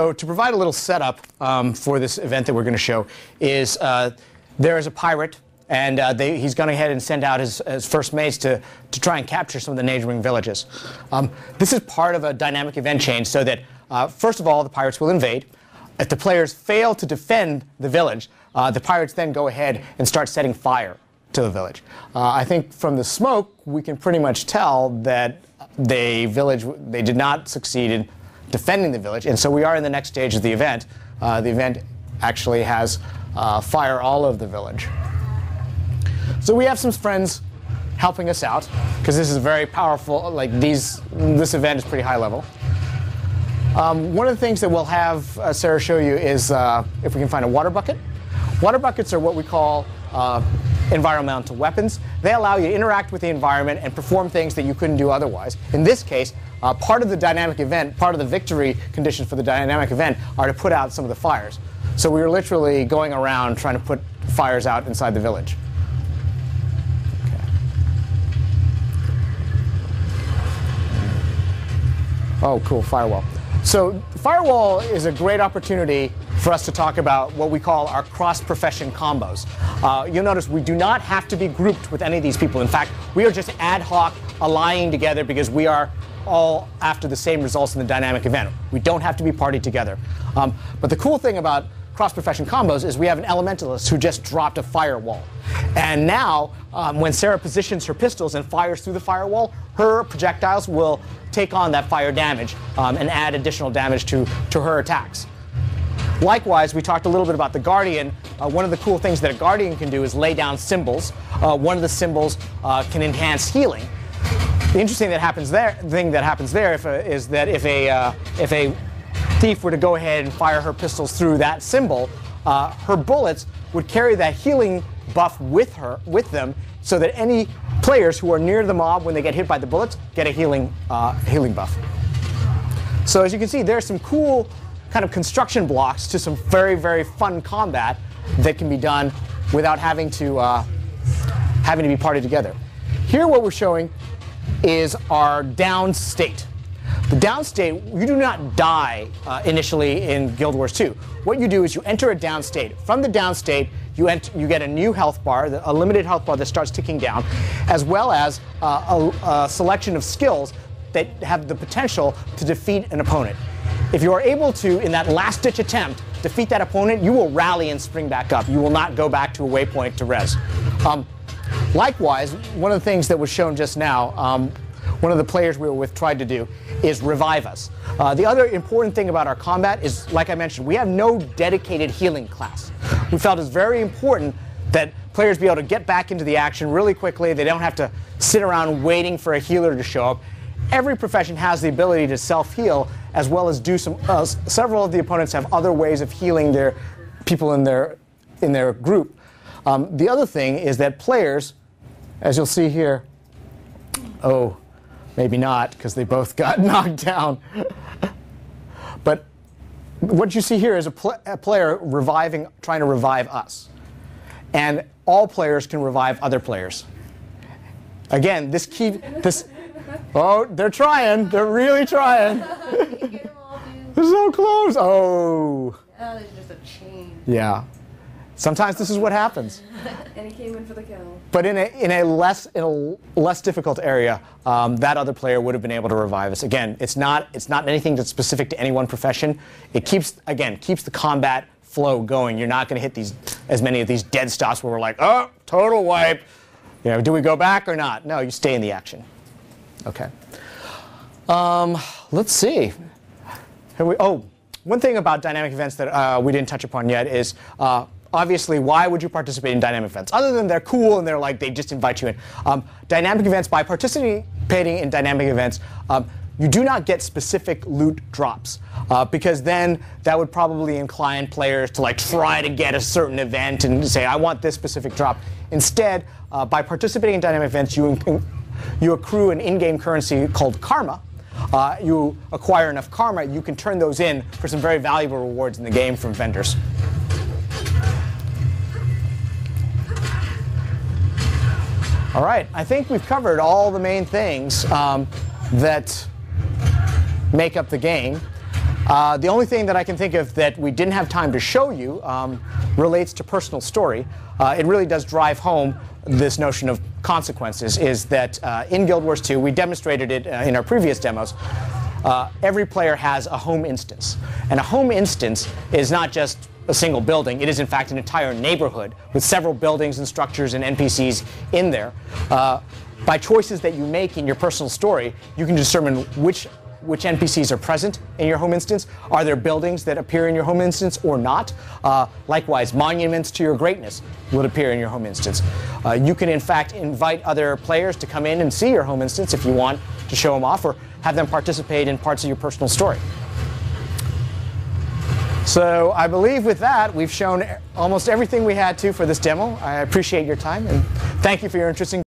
So to provide a little setup for this event that we're going to show is there is a pirate, and he's going to head and send out his first mates to try and capture some of the neighboring villages. This is part of a dynamic event change so that, first of all, the pirates will invade. If the players fail to defend the village, the pirates then go ahead and start setting fire to the village. I think from the smoke, we can pretty much tell that they did not succeed in defending the village, and so we are in the next stage of the event. The event actually has fire all over the village. So we have some friends helping us out, because this is very powerful, this event is pretty high level. One of the things that we'll have Sarah show you is if we can find a water bucket. Water buckets are what we call environmental weapons. They allow you to interact with the environment and perform things that you couldn't do otherwise. In this case, part of the dynamic event, part of the victory conditions for the dynamic event are to put out some of the fires. So we were literally going around trying to put fires out inside the village. Okay. Oh, cool, firewall. So firewall is a great opportunity for us to talk about what we call our cross-profession combos. You'll notice we do not have to be grouped with any of these people. In fact, we are just ad hoc aligning together because we are all after the same results in the dynamic event. We don't have to be partied together. But the cool thing about cross-profession combos is we have an elementalist who just dropped a firewall. And now, when Sarah positions her pistols and fires through the firewall, her projectiles will take on that fire damage and add additional damage to her attacks. Likewise, we talked a little bit about the Guardian. One of the cool things that a Guardian can do is lay down symbols. One of the symbols can enhance healing. The interesting thing that happens there is that if a thief were to go ahead and fire her pistols through that symbol, her bullets would carry that healing buff with them, so that any players who are near the mob when they get hit by the bullets get a healing buff. So as you can see, there's some cool kind of construction blocks to some very, very fun combat that can be done without having to be partied together. Here what we're showing is our down state. The down state, you do not die initially in Guild Wars 2. What you do is you enter a down state. From the down state, you get a new health bar, a limited health bar that starts ticking down, as well as a selection of skills that have the potential to defeat an opponent. If you are able to, in that last-ditch attempt, defeat that opponent, you will rally and spring back up. You will not go back to a waypoint to res. Likewise, one of the things that was shown just now, one of the players we were with tried to do, is revive us. The other important thing about our combat is, like I mentioned, we have no dedicated healing class. We felt it was very important that players be able to get back into the action really quickly. They don't have to sit around waiting for a healer to show up. Every profession has the ability to self-heal, as well as do several of the opponents have other ways of healing their people in their group. The other thing is that players, as you'll see here, oh, maybe not, because they both got knocked down. But what you see here is a player trying to revive us. And all players can revive other players. Again, oh, they're trying. They're really trying. They're so close. Oh. Oh, there's just a chain. Yeah. Sometimes this is what happens. And he came in for the kill. But in a less difficult area, that other player would have been able to revive us. Again, it's not anything that's specific to any one profession. It keeps the combat flow going. You're not going to hit as many of these dead stops where we're like, oh, total wipe. You know, do we go back or not? No, you stay in the action. Okay. Let's see. One thing about dynamic events that we didn't touch upon yet is obviously, why would you participate in dynamic events? Other than they're cool and they just invite you in. Dynamic events, by participating in dynamic events, you do not get specific loot drops, because then that would probably incline players to try to get a certain event and say, I want this specific drop. Instead, by participating in dynamic events, you accrue an in-game currency called karma. You acquire enough karma, you can turn those in for some very valuable rewards in the game from vendors. All right, I think we've covered all the main things that make up the game. The only thing that I can think of that we didn't have time to show you relates to personal story. It really does drive home this notion of consequences, is that in Guild Wars 2, we demonstrated it in our previous demos, every player has a home instance. And a home instance is not just a single building. It is, in fact, an entire neighborhood with several buildings and structures and NPCs in there. By choices that you make in your personal story, you can determine which NPCs are present in your home instance. Are there buildings that appear in your home instance or not? Likewise, monuments to your greatness would appear in your home instance. You can, in fact, invite other players to come in and see your home instance if you want to show them off, or have them participate in parts of your personal story. So I believe with that, we've shown almost everything we had to for this demo. I appreciate your time, and thank you for your interest in